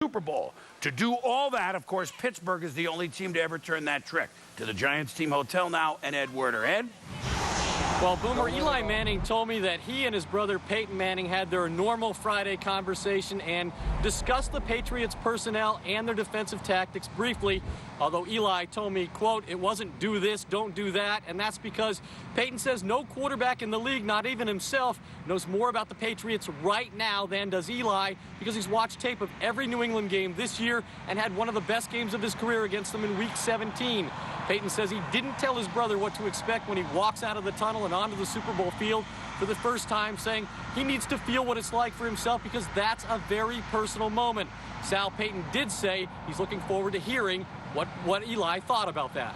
Super Bowl. To do all that, of course, Pittsburgh is the only team to ever turn that trick. To the Giants team hotel now, and Ed Werder. Ed? Well, Boomer, Eli Manning told me that he and his brother Peyton Manning had their normal Friday conversation and discussed the Patriots personnel and their defensive tactics briefly, although Eli told me, quote, it wasn't do this, don't do that, and that's because Peyton says no quarterback in the league, not even himself, knows more about the Patriots right now than does Eli because he's watched tape of every New England game this year and had one of the best games of his career against them in Week 17. Peyton says he didn't tell his brother what to expect when he walks out of the tunnel and onto the Super Bowl field for the first time, saying he needs to feel what it's like for himself because that's a very personal moment. Sal Peyton did say he's looking forward to hearing what Eli thought about that.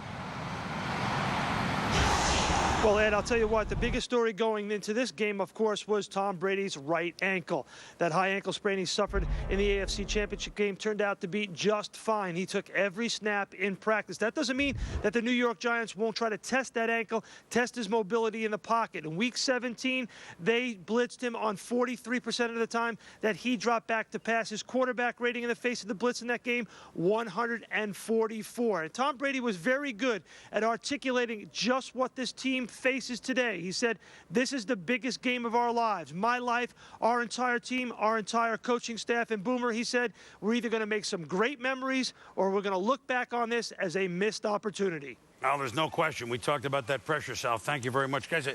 Well, Ed, I'll tell you what, the biggest story going into this game, of course, was Tom Brady's right ankle. That high ankle sprain he suffered in the AFC Championship game turned out to be just fine. He took every snap in practice. That doesn't mean that the New York Giants won't try to test that ankle, test his mobility in the pocket. In Week 17, they blitzed him on 43% of the time that he dropped back to pass. His quarterback rating in the face of the blitz in that game, 144. And Tom Brady was very good at articulating just what this team faces today. He said, this is the biggest game of our lives. My life, our entire team, our entire coaching staff. And Boomer, he said, we're either going to make some great memories or we're going to look back on this as a missed opportunity. Oh, there's no question. We talked about that pressure, Sal. Thank you very much, guys.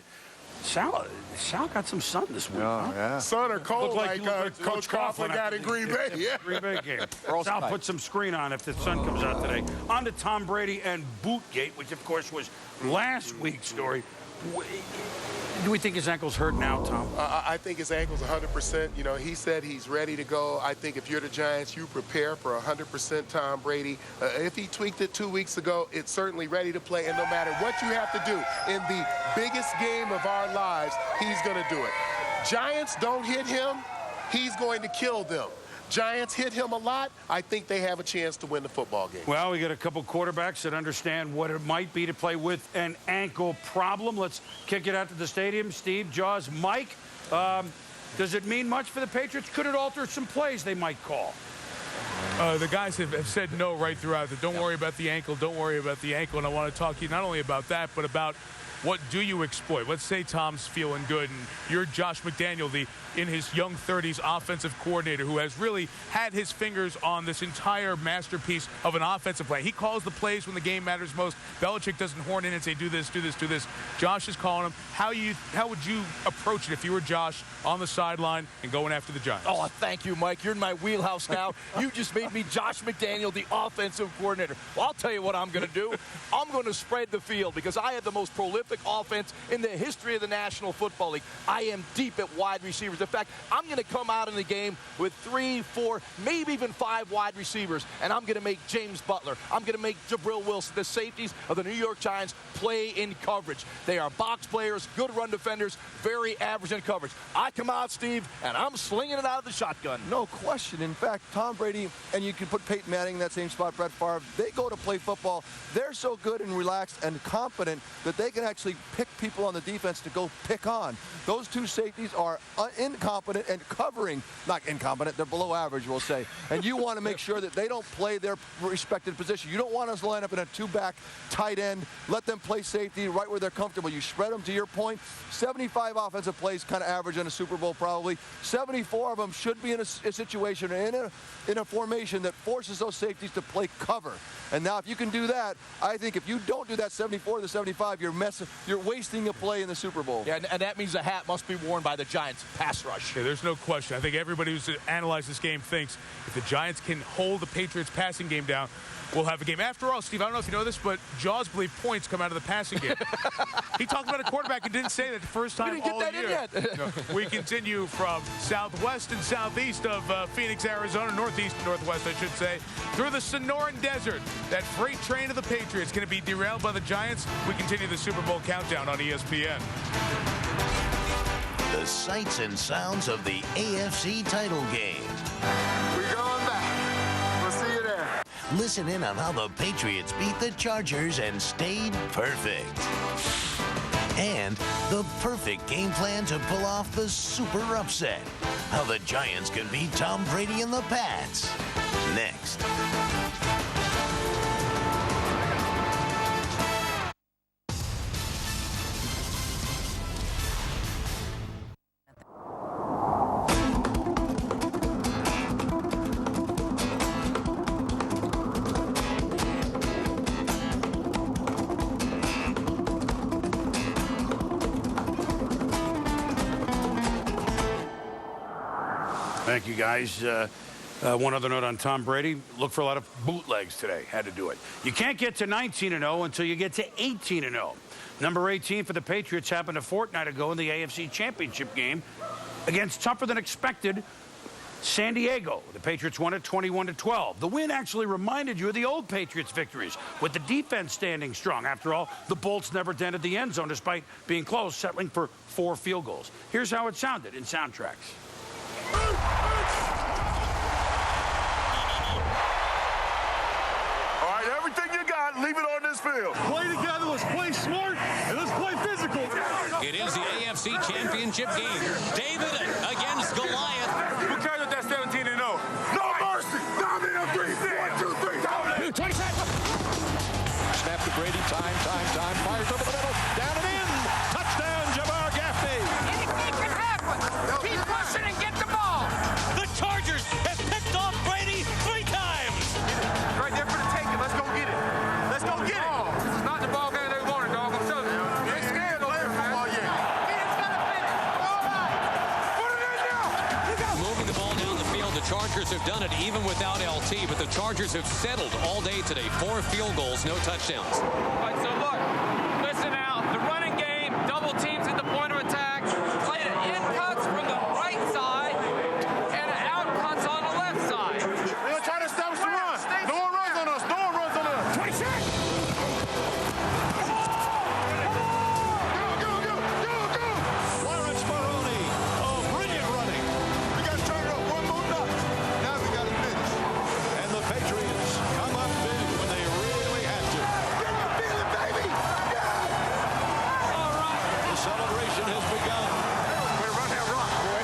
Sal got some sun this week, huh? Yeah. Sun or cold like Coach Coughlin got in Green Bay. Yeah. Green Bay game. Sal, put some screen on if the sun comes out today. On to Tom Brady and Bootgate, which, of course, was last week's story. Do we think his ankle's hurt now, Tom? I think his ankle's 100%. You know, he said he's ready to go. I think if you're the Giants, you prepare for 100% Tom Brady. If he tweaked it 2 weeks ago, it's certainly ready to play. And no matter what you have to do in the biggest game of our lives, he's going to do it. Giants don't hit him, he's going to kill them. Giants hit him a lot. I think they have a chance to win the football game. Well, we got a couple quarterbacks that understand what it might be to play with an ankle problem. Let's kick it out to the stadium. Steve, Jaws, Mike, does it mean much for the Patriots? Could it alter some plays they might call? The guys have said no right throughout. Don't worry about the ankle. Don't worry about the ankle. And I want to talk to you not only about that, but about what do you exploit? Let's say Tom's feeling good, and you're Josh McDaniel, in his young 30s offensive coordinator who has really had his fingers on this entire masterpiece of an offensive plan. He calls the plays when the game matters most. Belichick doesn't horn in and say, do this, do this, do this. Josh is calling him. How would you approach it if you were Josh on the sideline and going after the Giants? Oh, thank you, Mike. You're in my wheelhouse now. You just made me Josh McDaniel, the offensive coordinator. Well, I'll tell you what I'm going to do. I'm going to spread the field because I have the most prolific offense in the history of the National Football League. I am deep at wide receivers. In fact, I'm going to come out in the game with 3, 4, maybe even 5 wide receivers, and I'm going to make James Butler, I'm going to make Jabril Wilson, the safeties of the New York Giants, play in coverage. They are box players, good run defenders, very average in coverage. I come out, Steve, and I'm slinging it out of the shotgun. No question. In fact, Tom Brady, and you can put Peyton Manning in that same spot, Brett Favre, they go to play football. They're so good and relaxed and confident that they can actually pick people on the defense to go pick on. Those two safeties are incompetent and covering, not incompetent, they're below average, we'll say. And you want to make sure that they don't play their respected position. You don't want us to line up in a two-back tight end, let them play safety right where they're comfortable. You spread them, to your point. 75 offensive plays, kind of average in a Super Bowl probably. 74 of them should be in a situation, in a formation that forces those safeties to play cover. And now if you can do that, I think if you don't do that 74 to 75, you're wasting a play in the Super Bowl. Yeah, and that means the hat must be worn by the Giants pass rush. Yeah, there's no question. I think everybody who's analyzed this game thinks if the Giants can hold the Patriots passing game down, we'll have a game. After all, Steve, I don't know if you know this, but Jaws believe points come out of the passing game. He talked about a quarterback and didn't say that the first time all year. We didn't get that in yet. No. We continue from southwest and southeast of Phoenix, Arizona, northeast and northwest, I should say, through the Sonoran Desert. That freight train of the Patriots going to be derailed by the Giants. We continue the Super Bowl countdown on ESPN. The sights and sounds of the AFC title game. We're going back. We'll see you there. Listen in on how the Patriots beat the Chargers and stayed perfect. And the perfect game plan to pull off the super upset. How the Giants can beat Tom Brady and the Pats. next. Thank you, guys. One other note on Tom Brady. Look for a lot of bootlegs today. Had to do it. You can't get to 19-0 until you get to 18-0. Number 18 for the Patriots happened a fortnight ago in the AFC Championship game against tougher than expected San Diego. The Patriots won it 21-12. The win actually reminded you of the old Patriots victories, with the defense standing strong. After all, the Bolts never dented the end zone despite being close, settling for 4 field goals. Here's how it sounded in soundtracks. All right, everything you got, leave it on this field. Play together, let's play smart, and let's play physical. It is the AFC Championship game. David against Goliath. Who cares if that's 17-0? No mercy. Dominant 3, 1, 2, 3. Dominant. 20 seconds. Snap to Brady. Time. Fires over the middle. Down and in. Touchdown, Jabbar Gaffney. Anything can happen. Keep pushing and get the ball. The Chargers have picked off Brady 3 times. Right there for the taking. Let's go get it. Let's go get it. This is not the ball game they wanted, dog. I'm telling you. They scared over here, man. It's gonna finish. All right. Put it in now. Moving the ball down the field, the Chargers have done it even without LT, but the Chargers have settled all day today. 4 field goals, no touchdowns. All right, so look. Listen now. The running game, double teams at the point of attack. Play the in cuts from the right side and the out cuts on the left side. They're going to try to establish the run. No one runs on us. No one runs on us. 20 seconds. Go. Lawrence Maroney. Oh, brilliant running. We got to turn it up one more notch. Now we got to finish. And the Patriots come up big when they really have to. Get up, feeling, baby. Yeah. All right. The celebration has begun. Way to run that rock, boy.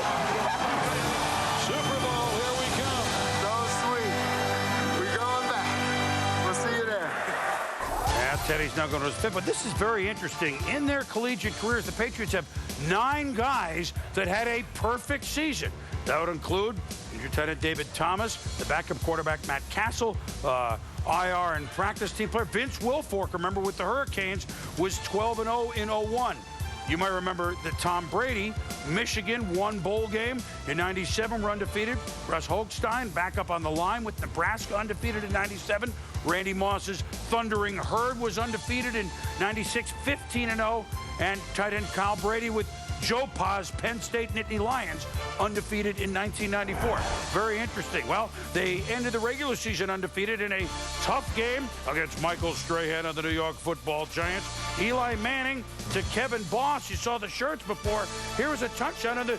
Super Bowl, here we come. So sweet. We going back. We'll see you there. Yeah, Teddy's now going to his 5th, but this is very interesting. In their collegiate careers, the Patriots have 9 guys that had a perfect season. That would include injured tight end David Thomas, the backup quarterback Matt Castle, IR and practice team player Vince Wilfork, remember with the Hurricanes, was 12-0 in 01. You might remember that Tom Brady, Michigan, won bowl game. In 97, were undefeated. Russ Holstein back up on the line with Nebraska, undefeated in 97. Randy Moss's Thundering Herd was undefeated in 96, 15-0. And tight end Kyle Brady with Joe Pa's Penn State Nittany Lions, undefeated in 1994. Very interesting. Well, they ended the regular season undefeated in a tough game against Michael Strahan of the New York Football Giants. Eli Manning to Kevin Boss. You saw the shirts before. Here was a touchdown on the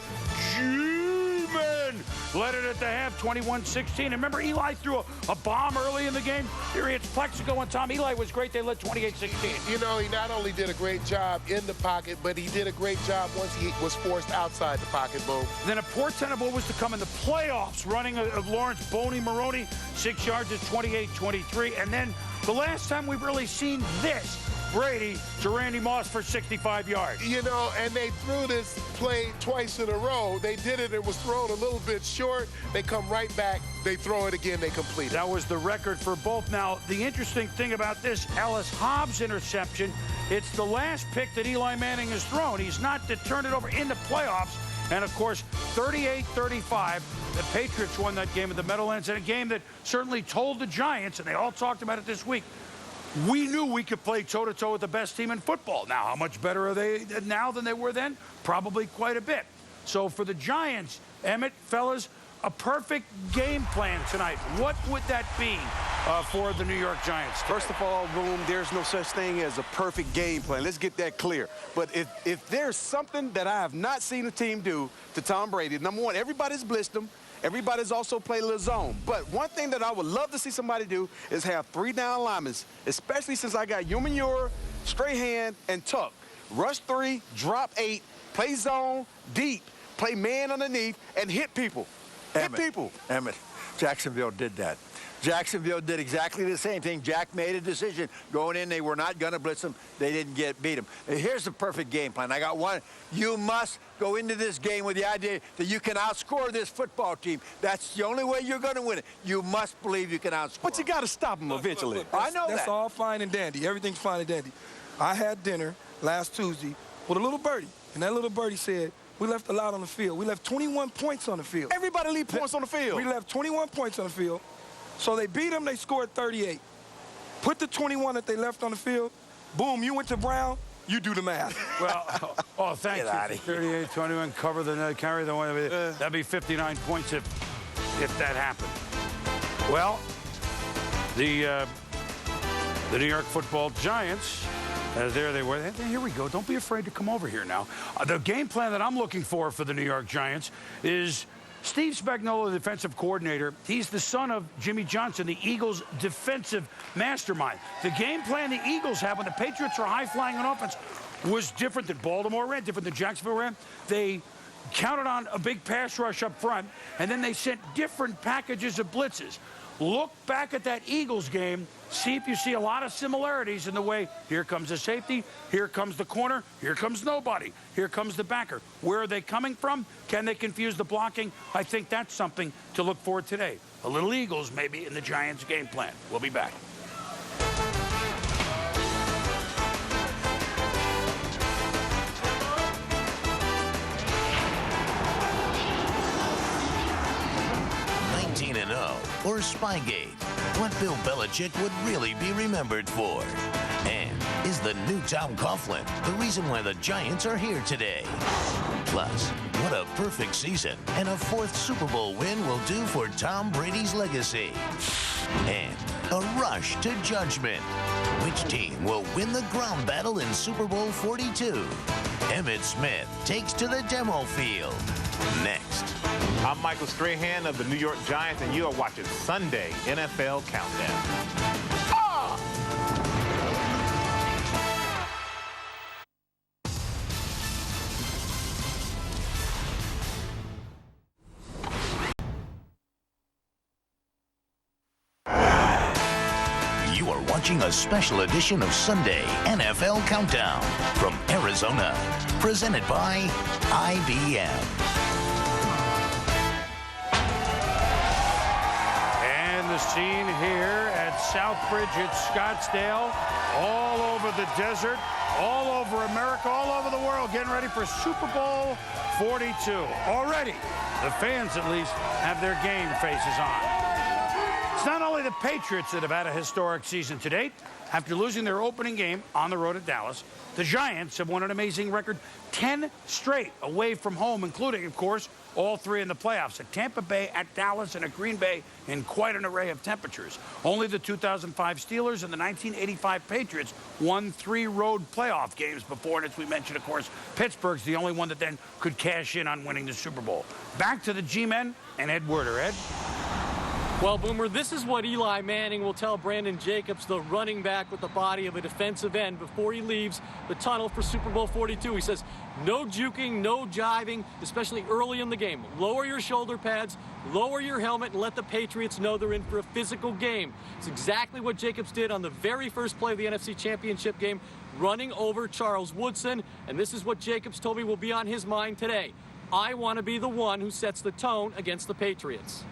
G-Men. Led it at the half, 21-16. And remember, Eli threw a bomb early in the game. Here hits Plexico on Tom. Eli was great. They led 28-16. You know, he not only did a great job in the pocket, but he did a great job once he was forced outside the pocket, Boom. Then a portentable was to come in the playoffs, running of Lawrence Boney Maroney, 6 yards at 28-23. And then the last time we've really seen this, Brady to Randy Moss for 65 yards. You know, and they threw this play twice in a row. They did it. It was thrown a little bit short. They come right back. They throw it again. They complete it. That was the record for both. Now, the interesting thing about this Ellis Hobbs interception, it's the last pick that Eli Manning has thrown. He's not to turn it over in the playoffs. And, of course, 38-35, the Patriots won that game at the Meadowlands, in a game that certainly told the Giants, and they all talked about it this week, we knew we could play toe-to-toe with the best team in football. Now, how much better are they now than they were then? Probably quite a bit. So for the Giants, Emmett, fellas, a perfect game plan tonight. What would that be for the New York Giants today? First of all, Boom, there's no such thing as a perfect game plan. Let's get that clear. But if there's something that I have not seen a team do to Tom Brady, number one, everybody's blitzed him. Everybody's also played a little zone. But one thing that I would love to see somebody do is have 3 down linemen, especially since I got Umanure, Strahan, and Tuck. Rush 3, drop 8, play zone, deep, play man underneath, and hit people. Hit people. Emmett, Jacksonville did that. Jacksonville did exactly the same thing. Jack made a decision. Going in, they were not going to blitz them. They didn't beat them. Here's the perfect game plan. I got one. You must go into this game with the idea that you can outscore this football team. That's the only way you're going to win it. You must believe you can outscore. But you got to stop them eventually. I know that's all fine and dandy. Everything's fine and dandy. I had dinner last Tuesday with a little birdie, and that little birdie said, we left a lot on the field. We left 21 points on the field. Everybody leave points on the field. We left 21 points on the field. So they beat them, they scored 38. Put the 21 that they left on the field, boom, you went to Brown, you do the math. Well, thank you. 38, 21, cover the net, carry the one. That'd be 59 points if that happened. Well, the New York Football Giants, there they were. Here we go. Don't be afraid to come over here now. The game plan that I'm looking for the New York Giants is Steve Spagnuolo, the defensive coordinator. He's the son of Jimmy Johnson, the Eagles' defensive mastermind. The game plan the Eagles have when the Patriots are high-flying on offense was different than Baltimore ran, different than Jacksonville ran. They counted on a big pass rush up front, and then they sent different packages of blitzes. Look back at that Eagles game, see if you see a lot of similarities in the way, here comes the safety, here comes the corner, here comes nobody, here comes the backer. Where are they coming from? Can they confuse the blocking? I think that's something to look for today. A little Eagles maybe in the Giants game plan. We'll be back. Or Spygate, what Bill Belichick would really be remembered for. And is the new Tom Coughlin the reason why the Giants are here today? Plus, what a perfect season and a 4th Super Bowl win will do for Tom Brady's legacy. And a rush to judgment. Which team will win the ground battle in Super Bowl 42? Emmitt Smith takes to the demo field. Next. I'm Michael Strahan of the New York Giants, and you are watching Sunday NFL Countdown. You are watching a special edition of Sunday NFL Countdown from Arizona, presented by IBM. The scene here at Southbridge at Scottsdale, all over the desert, all over America, all over the world, getting ready for Super Bowl 42. Already, the fans at least have their game faces on. It's not only the Patriots that have had a historic season to date. After losing their opening game on the road at Dallas, the Giants have won an amazing record 10 straight away from home, including, of course, all 3 in the playoffs, at Tampa Bay, at Dallas, and at Green Bay in quite an array of temperatures. Only the 2005 Steelers and the 1985 Patriots won 3 road playoff games before, and as we mentioned, of course, Pittsburgh's the only one that then could cash in on winning the Super Bowl. Back to the G-Men and Ed Werder. Ed? Well, Boomer, this is what Eli Manning will tell Brandon Jacobs, the running back with the body of a defensive end, before he leaves the tunnel for Super Bowl 42. He says, no juking, no jiving, especially early in the game. Lower your shoulder pads, lower your helmet, and let the Patriots know they're in for a physical game. It's exactly what Jacobs did on the very first play of the NFC Championship game, running over Charles Woodson. And this is what Jacobs told me will be on his mind today. I want to be the one who sets the tone against the Patriots.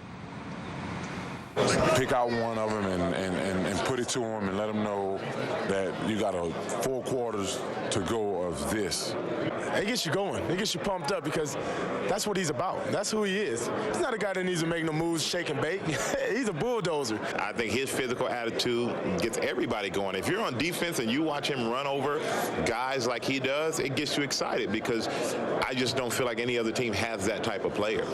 Pick out one of them and put it to them and let them know that you got 4 quarters to go of this. It gets you going. It gets you pumped up because that's what he's about. That's who he is. He's not a guy that needs to make no moves, shake and bake. He's a bulldozer. I think his physical attitude gets everybody going. If you're on defense and you watch him run over guys like he does, it gets you excited because I just don't feel like any other team has that type of player.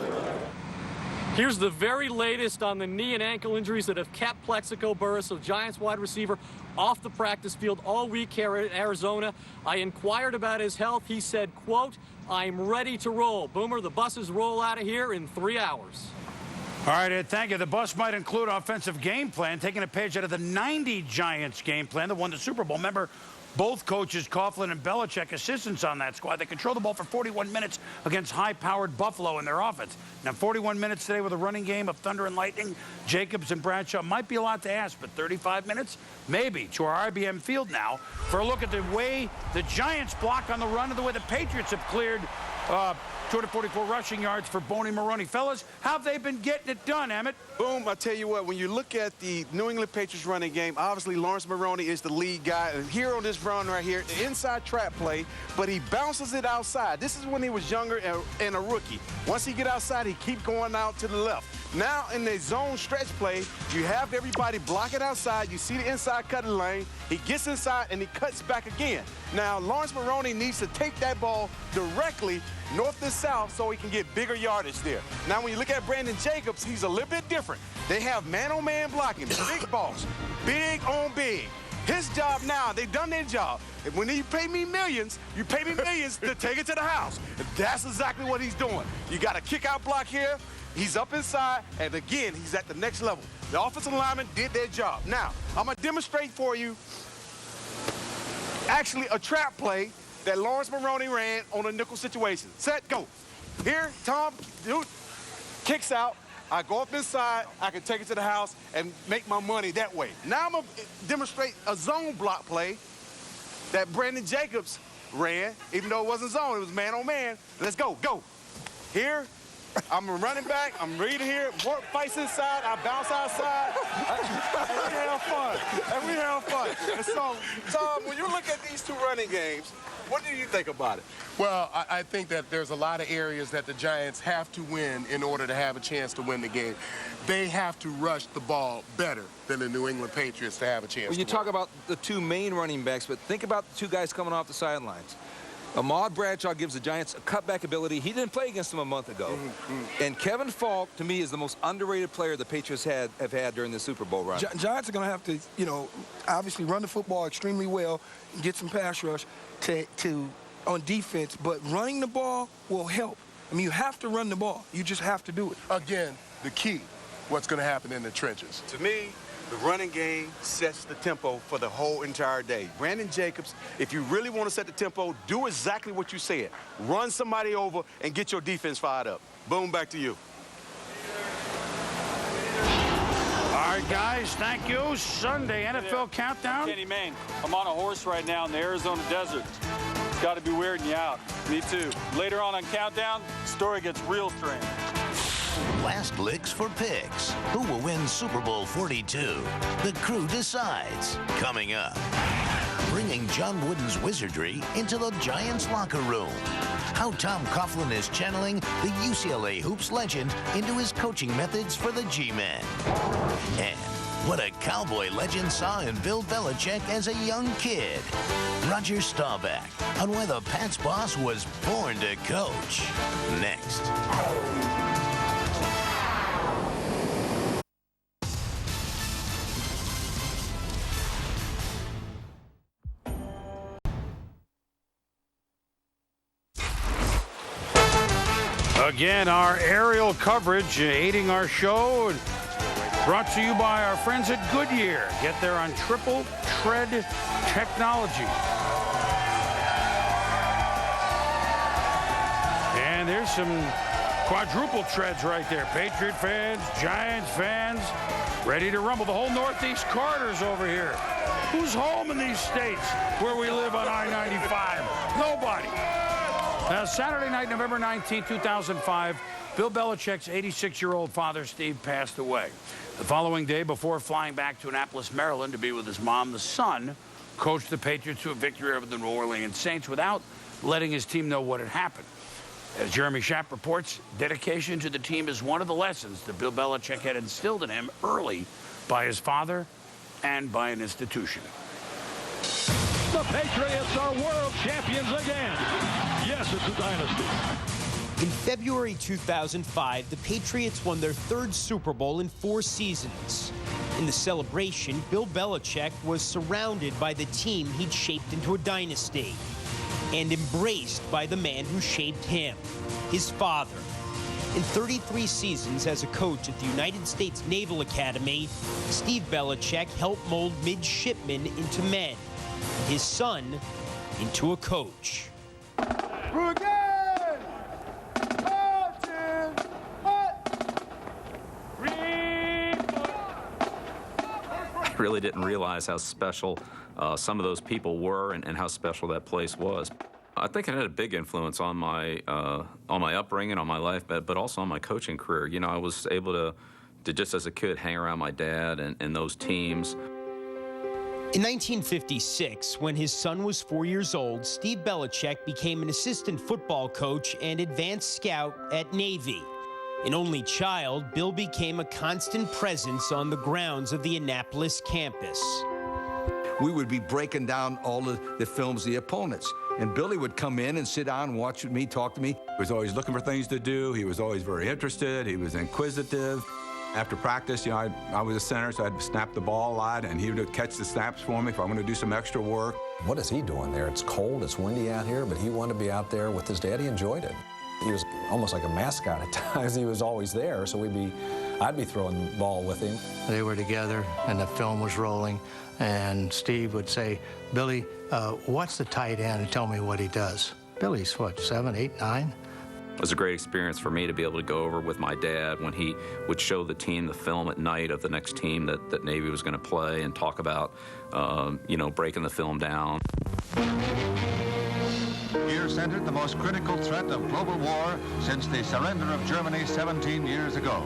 Here's the very latest on the knee and ankle injuries that have kept Plexico Burress, a Giants wide receiver, off the practice field all week here in Arizona. I inquired about his health. He said, quote, I'm ready to roll. Boomer, the buses roll out of here in 3 hours. All right, Ed, thank you. The bus might include offensive game plan, taking a page out of the 90 Giants game plan that won the Super Bowl. Remember, both coaches, Coughlin and Belichick, assistants on that squad. They control the ball for 41 minutes against high-powered Buffalo in their offense. Now, 41 minutes today with a running game of thunder and lightning. Jacobs and Bradshaw might be a lot to ask, but 35 minutes? Maybe. To our IBM field now for a look at the way the Giants block on the run and the way the Patriots have cleared 244 rushing yards for Boney Maroney. Fellas, how have they been getting it done, Emmett? Boom, I tell you what, when you look at the New England Patriots running game, obviously Lawrence Maroney is the lead guy. And here on this run right here, the inside trap play, but he bounces it outside. This is when he was younger and a rookie. Once he get outside, he keep going out to the left. Now in the zone stretch play, you have everybody blocking outside. You see the inside cutting lane. He gets inside and he cuts back again. Now Lawrence Maroney needs to take that ball directly north to south so he can get bigger yardage there. Now when you look at Brandon Jacobs, he's a little bit different. They have man-on-man blocking, big boss, big on big. His job now, they've done their job. And when you pay me millions, you pay me millions to take it to the house. And that's exactly what he's doing. You got a kick-out block here. He's up inside, and again, he's at the next level. The offensive linemen did their job. Now, I'm going to demonstrate for you actually a trap play that Lawrence Maroney ran on a nickel situation. Set, go. Here, Tom, dude, kicks out. I go up inside, I can take it to the house and make my money that way. Now I'm going to demonstrate a zone block play that Brandon Jacobs ran, even though it wasn't zone, it was man-on-man. Let's go, go. Here, I'm a running back, I'm ready to hear it. Work fights inside, I bounce outside. And we have fun, and we have fun. And so, Tom, when you look at these two running games, what do you think about it? Well, I think that there's a lot of areas that the Giants have to win in order to have a chance to win the game. They have to rush the ball better than the New England Patriots to have a chance Well, you to talk win. about the two main running backs, but think about the two guys coming off the sidelines. Ahmad Bradshaw gives the Giants a cutback ability. He didn't play against them a month ago. And Kevin Falk, to me, is the most underrated player the Patriots have had during the Super Bowl run. Giants are going to have to, you know, obviously run the football extremely well, get some pass rush on defense, but running the ball will help. I mean, you have to run the ball. You just have to do it. Again, the key, what's going to happen in the trenches. To me, the running game sets the tempo for the whole entire day. Brandon Jacobs, if you really want to set the tempo, do exactly what you said. Run somebody over and get your defense fired up. Boom, back to you. All right, guys, thank you. Sunday NFL Countdown. Kenny Mayne, I'm on a horse right now in the Arizona desert. It's got to be weirding you out. Me too. Later on Countdown, the story gets real strange. Last licks for picks. Who will win Super Bowl 42? The crew decides. Coming up. Bringing John Wooden's wizardry into the Giants locker room. How Tom Coughlin is channeling the UCLA Hoops legend into his coaching methods for the G-Men. And what a Cowboy legend saw in Bill Belichick as a young kid. Roger Staubach on why the Pats boss was born to coach. Next. Again, our aerial coverage aiding our show, brought to you by our friends at Goodyear. Get there on triple tread technology. And there's some quadruple treads right there. Patriot fans, Giants fans, ready to rumble. The whole Northeast corridor's over here. Who's home in these states where we live on I-95? Nobody. Now, Saturday night, November 19, 2005, Bill Belichick's 86-year-old father, Steve, passed away. The following day, before flying back to Annapolis, Maryland to be with his mom, the son coached the Patriots to a victory over the New Orleans Saints without letting his team know what had happened. As Jeremy Schaap reports, dedication to the team is one of the lessons that Bill Belichick had instilled in him early by his father and by an institution. The Patriots are world champions again. Yes, it's a dynasty. In February 2005, the Patriots won their third Super Bowl in 4 seasons. In the celebration, Bill Belichick was surrounded by the team he'd shaped into a dynasty and embraced by the man who shaped him, his father. In 33 seasons as a coach at the United States Naval Academy, Steve Belichick helped mold midshipmen into men his son into a coach. I really didn't realize how special some of those people were and how special that place was. I think it had a big influence on my upbringing, on my life, but also on my coaching career. You know, I was able to just as a kid hang around my dad and those teams. In 1956, when his son was 4 years old, Steve Belichick became an assistant football coach and advanced scout at Navy. An only child, Bill became a constant presence on the grounds of the Annapolis campus. We would be breaking down all the films, the opponents. And Billy would come in and sit down and watch with me, talk to me. He was always looking for things to do. He was always very interested. He was inquisitive. After practice, you know, I was a center, so I'd snap the ball a lot, and he would catch the snaps for me if I wanted to do some extra work. What is he doing there? It's cold, it's windy out here, but he wanted to be out there with his dad. He enjoyed it. He was almost like a mascot at times. He was always there, so I'd be throwing the ball with him. They were together, and the film was rolling, and Steve would say, Billy, what's the tight end? And tell me what he does. Billy's what, 7, 8, 9? It was a great experience for me to be able to go over with my dad when he would show the team the film at night of the next team that Navy was going to play and talk about, you know, breaking the film down. Here centered the most critical threat of global war since the surrender of Germany 17 years ago.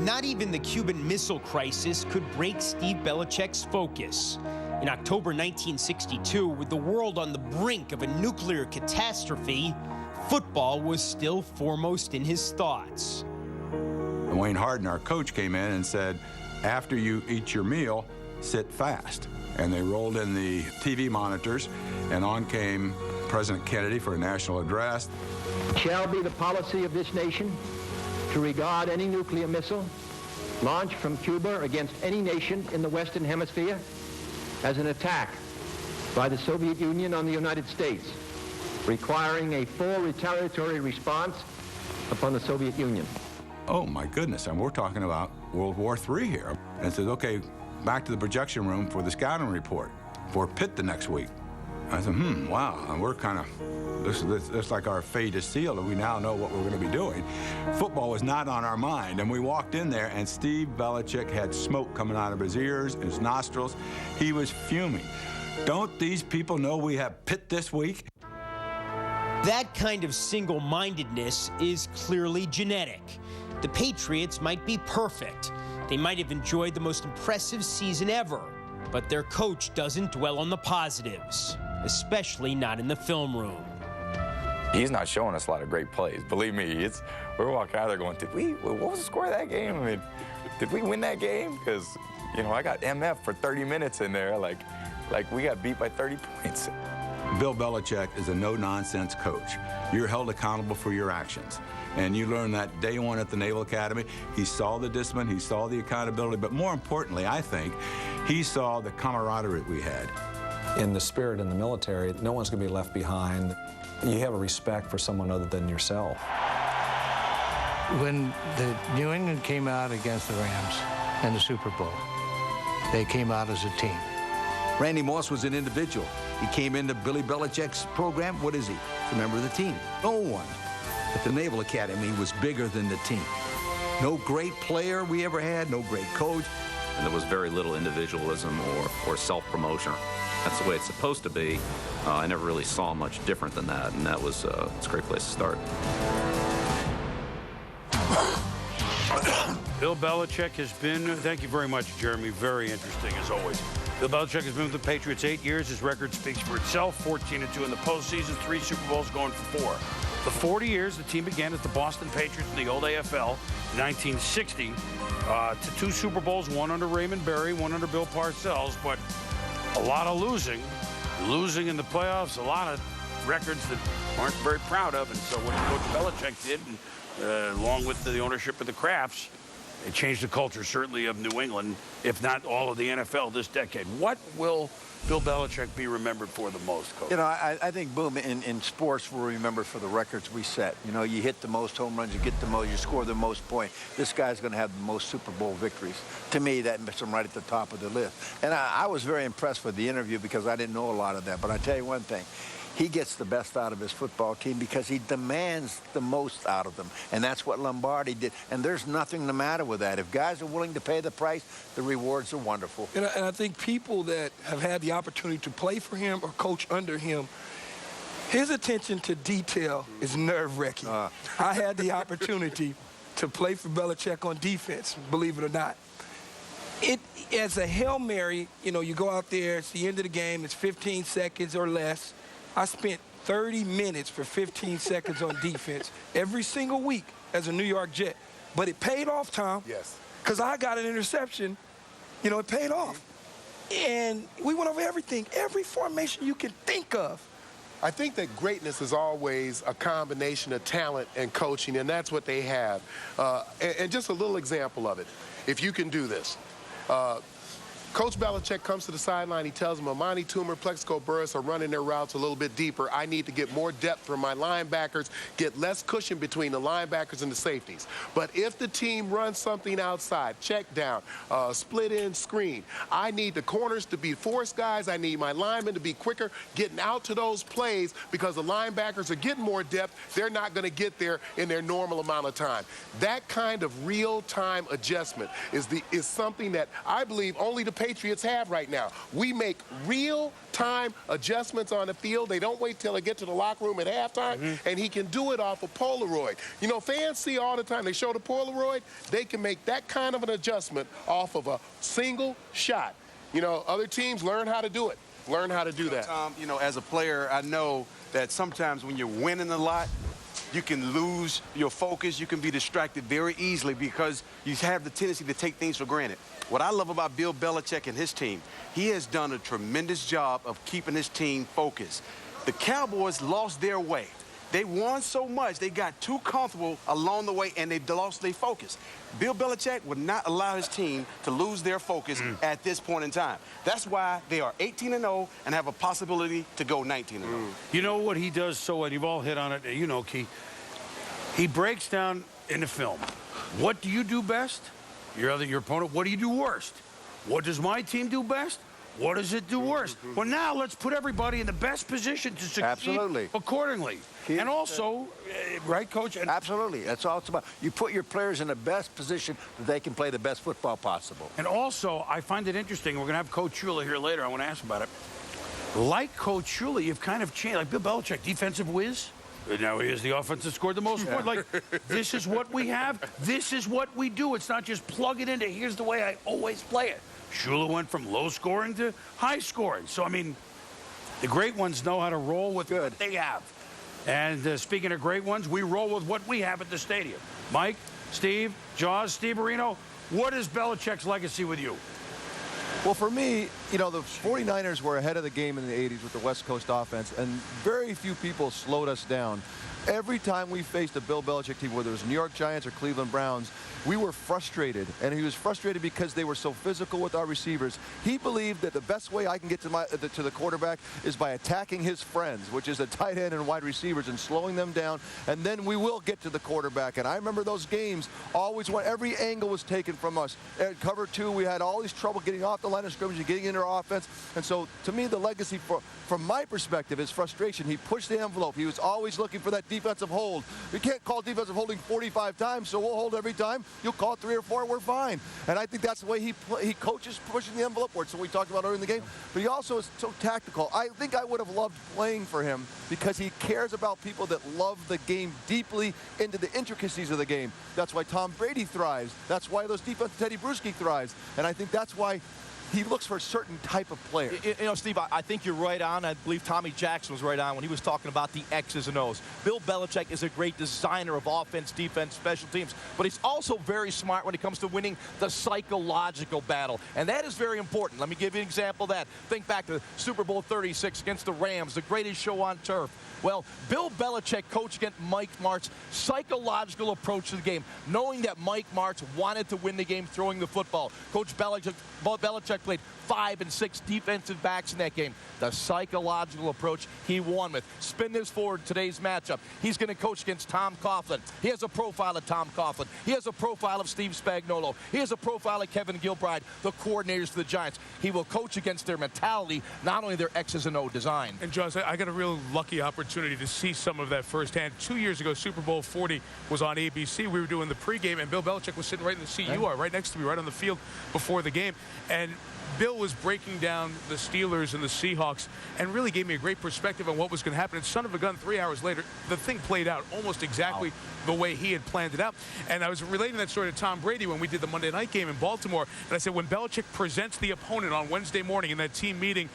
Not even the Cuban Missile Crisis could break Steve Belichick's focus. In October 1962, with the world on the brink of a nuclear catastrophe, football was still foremost in his thoughts. Wayne Harden, our coach, came in and said, after you eat your meal, sit fast. And they rolled in the TV monitors, and on came President Kennedy for a national address. Shall be the policy of this nation to regard any nuclear missile launched from Cuba against any nation in the Western Hemisphere as an attack by the Soviet Union on the United States, requiring a full retaliatory response upon the Soviet Union. Oh my goodness, and we're talking about World War III here. And it says, okay, back to the projection room for the scouting report for Pitt the next week. I said, wow, and we're kind of, this is like our fate is sealed, and we now know what we're going to be doing. Football was not on our mind, and we walked in there, and Steve Belichick had smoke coming out of his ears, his nostrils. He was fuming. Don't these people know we have Pitt this week? That kind of single-mindedness is clearly genetic. The Patriots might be perfect. They might have enjoyed the most impressive season ever, but their coach doesn't dwell on the positives, especially not in the film room. He's not showing us a lot of great plays. Believe me, we're walking out there going, what was the score of that game? I mean, did we win that game? Because, you know, I got MF for 30 minutes in there, like we got beat by 30 points. Bill Belichick is a no-nonsense coach. You're held accountable for your actions. And you learn that day one at the Naval Academy. He saw the discipline, he saw the accountability, but more importantly, I think, he saw the camaraderie we had. In the spirit in the military, no one's going to be left behind. You have a respect for someone other than yourself. When the New England came out against the Rams in the Super Bowl, they came out as a team. Randy Moss was an individual. He came into Billy Belichick's program. What is he? He's a member of the team. No one at the Naval Academy was bigger than the team. No great player we ever had, no great coach. And there was very little individualism or self-promotion. That's the way it's supposed to be. I never really saw much different than that, and that was it's a great place to start. Bill Belichick has been, thank you very much, Jeremy, very interesting as always. Bill Belichick has been with the Patriots 8 years. His record speaks for itself, 14-2 in the postseason, 3 Super Bowls, going for 4. The 40 years, the team began as the Boston Patriots in the old AFL in 1960 to 2 Super Bowls, one under Raymond Berry, one under Bill Parcells, but a lot of losing in the playoffs, a lot of records that aren't very proud of. And so what Coach Belichick did, along with the ownership of the Crafts, It changed the culture, certainly, of New England, if not all of the NFL this decade. What will Bill Belichick be remembered for the most, Coach? You know, I think, Boom, in sports, we're remembered for the records we set. You know, you hit the most home runs, you get the most, you score the most points. This guy's going to have the most Super Bowl victories. To me, that puts him right at the top of the list. And I was very impressed with the interview because I didn't know a lot of that. But I tell you one thing. He gets the best out of his football team because he demands the most out of them. And that's what Lombardi did. And there's nothing the matter with that. If guys are willing to pay the price, the rewards are wonderful. And I think people that have had the opportunity to play for him or coach under him, his attention to detail is nerve-wracking. I had the opportunity to play for Belichick on defense, believe it or not. As a Hail Mary, you know, you go out there, it's the end of the game, it's 15 seconds or less. I spent 30 minutes for 15 seconds on defense every single week as a New York Jet. But it paid off, Tom. Yes. Because I got an interception. You know, it paid off. And we went over everything, every formation you can think of. I think that greatness is always a combination of talent and coaching, and that's what they have. And just a little example of it. If you can do this. Coach Belichick comes to the sideline. He tells them Amani Toomer, Plexico Burris are running their routes a little bit deeper. I need to get more depth from my linebackers, get less cushion between the linebackers and the safeties. But if the team runs something outside, check down, split in screen, I need the corners to be force guys. I need my linemen to be quicker getting out to those plays because the linebackers are getting more depth. They're not going to get there in their normal amount of time. That kind of real-time adjustment is something that I believe only the Patriots have right now. We make real-time adjustments on the field. They don't wait till they get to the locker room at halftime, and he can do it off a Polaroid. You know, fans see all the time, they show the Polaroid, they can make that kind of an adjustment off of a single shot. You know, other teams learn how to do it. Learn how to do that. Tom, you know, as a player, I know that sometimes when you're winning a lot, you can lose your focus. You can be distracted very easily because you have the tendency to take things for granted. What I love about Bill Belichick and his team, he has done a tremendous job of keeping his team focused. The Cowboys lost their way. They won so much, they got too comfortable along the way, and they lost their focus. Bill Belichick would not allow his team to lose their focus at this point in time. That's why they are 18-0 and have a possibility to go 19-0. You know what he does so well? You've all hit on it. You know, Key. He breaks down in the film. What do you do best? Your opponent, what do you do worst? What does my team do best? What does it do worst? Well, now let's put everybody in the best position to succeed accordingly. And also, right, Coach? Absolutely. That's all it's about. You put your players in the best position that they can play the best football possible. And also, I find it interesting. We're going to have Coach Shula here later. I want to ask about it. Like Coach Shula, you've kind of changed. Like Bill Belichick, defensive whiz. Now he is the offense that scored the most points. Like, this is what we have. This is what we do. It's not just plug it into, here's the way I always play it. Shula went from low scoring to high scoring. So, I mean, the great ones know how to roll with what they have. And speaking of great ones, we roll with what we have at the stadium. Mike, Steve, Jaws, Steve Marino, what is Belichick's legacy with you? Well, for me, you know, the 49ers were ahead of the game in the 80s with the West Coast offense, and very few people slowed us down. Every time we faced a Bill Belichick team, whether it was New York Giants or Cleveland Browns, we were frustrated, and he was frustrated because they were so physical with our receivers. He believed that the best way I can get to the quarterback is by attacking his friends, which is a tight end and wide receivers, and slowing them down, and then we will get to the quarterback. And I remember those games always when every angle was taken from us. At cover two, we had all these trouble getting off the line of scrimmage and getting into our offense. And so, to me, the legacy from my perspective is frustration. He pushed the envelope. He was always looking for that defensive hold. We can't call defensive holding 45 times, so we'll hold every time. You'll call it 3 or 4, we're fine. And I think that's the way he coaches, pushing the envelope, so we talked about earlier in the game. But he also is so tactical. I think I would have loved playing for him because he cares about people that love the game deeply into the intricacies of the game. That's why Tom Brady thrives. That's why those defensive Teddy Bruschi thrives. And I think that's why he looks for a certain type of player. You know, Steve, I think you're right on. I believe Tommy Jackson was right on when he was talking about the X's and O's. Bill Belichick is a great designer of offense, defense, special teams, but he's also very smart when it comes to winning the psychological battle, and that is very important. Let me give you an example of that. Think back to Super Bowl 36 against the Rams, the greatest show on turf. Well, Bill Belichick coached against Mike Martz's psychological approach to the game, knowing that Mike Martz wanted to win the game throwing the football. Coach Belichick played 5 and 6 defensive backs in that game. The psychological approach he won with. Spin this forward to today's matchup. He's going to coach against Tom Coughlin. He has a profile of Tom Coughlin. He has a profile of Steve Spagnuolo. He has a profile of Kevin Gilbride, the coordinators for the Giants. He will coach against their mentality, not only their X's and O design. And, Josh, I got a real lucky opportunity to see some of that firsthand. 2 years ago, Super Bowl 40 was on ABC. We were doing the pregame, and Bill Belichick was sitting right in the seat you are, right next to me, right on the field before the game. And Bill was breaking down the Steelers and the Seahawks and really gave me a great perspective on what was going to happen. And son of a gun, 3 hours later, the thing played out almost exactly the way he had planned it out. And I was relating that story to Tom Brady when we did the Monday night game in Baltimore. And I said, when Belichick presents the opponent on Wednesday morning in that team meeting,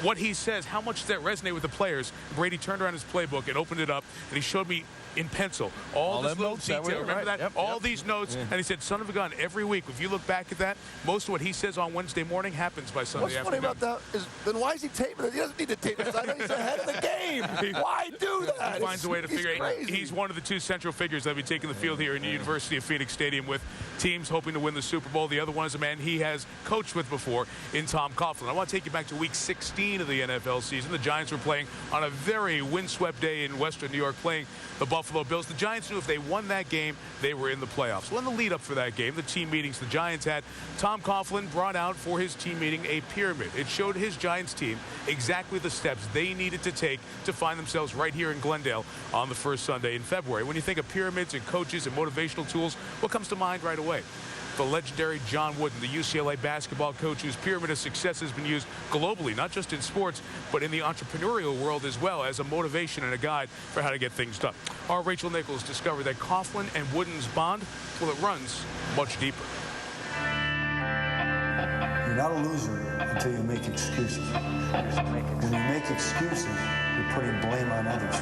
what he says, how much does that resonate with the players? Brady turned around his playbook and opened it up, and he showed me in pencil all this little detail. Remember that? Yep, all these notes. Yeah. And he said, son of a gun, every week, if you look back at that, most of what he says on Wednesday morning happens by Sunday afternoon. What's funny about that is, then why is he taping it? He doesn't need to tape it. I know he's ahead of the game. Why do that? He finds a way to figure it. He's one of the 2 central figures that will be taking the field here in the University of Phoenix Stadium with teams hoping to win the Super Bowl. The other one is a man he has coached with before in Tom Coughlin. I want to take you back to week 16 of the NFL season. The Giants were playing on a very windswept day in Western New York, playing the Buffalo Bills. The Giants knew if they won that game, they were in the playoffs. Well, in the lead up for that game, the team meetings the Giants had, Tom Coughlin brought out for his team meeting a pyramid. It showed his Giants team exactly the steps they needed to take to find themselves right here in Glendale on the first Sunday in February. When you think of pyramids and coaches and motivational tools, what comes to mind right away? The legendary John Wooden, the UCLA basketball coach whose pyramid of success has been used globally, not just in sports, but in the entrepreneurial world as well, as a motivation and a guide for how to get things done. Our Rachel Nichols discovered that Coughlin and Wooden's bond, well, it runs much deeper. You're not a loser until you make excuses. When you make excuses, you're putting blame on others.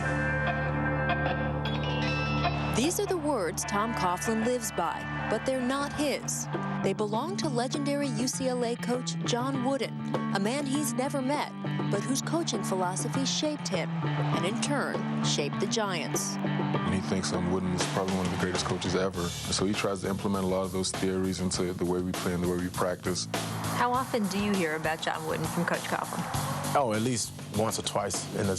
These are the words Tom Coughlin lives by, but they're not his. They belong to legendary UCLA coach John Wooden, a man he's never met, but whose coaching philosophy shaped him, and in turn, shaped the Giants. And he thinks Wooden is probably one of the greatest coaches ever. So he tries to implement a lot of those theories into the way we play and the way we practice. How often do you hear about John Wooden from Coach Coughlin? Oh, at least once or twice in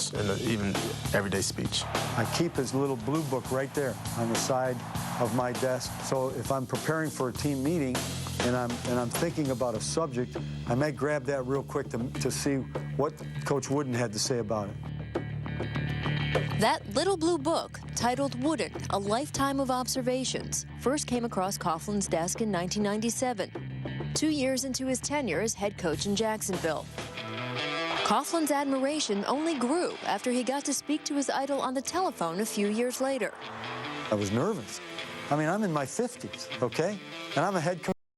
even everyday speech. I keep his little blue book right there on the side of my desk. So if I'm preparing for a team meeting and I'm thinking about a subject, I might grab that real quick to see what Coach Wooden had to say about it. That little blue book, titled Wooden, A Lifetime of Observations, first came across Coughlin's desk in 1997, 2 years into his tenure as head coach in Jacksonville. Coughlin's admiration only grew after he got to speak to his idol on the telephone a few years later. I was nervous. I mean, I'm in my 50s, okay? And I'm a head coach.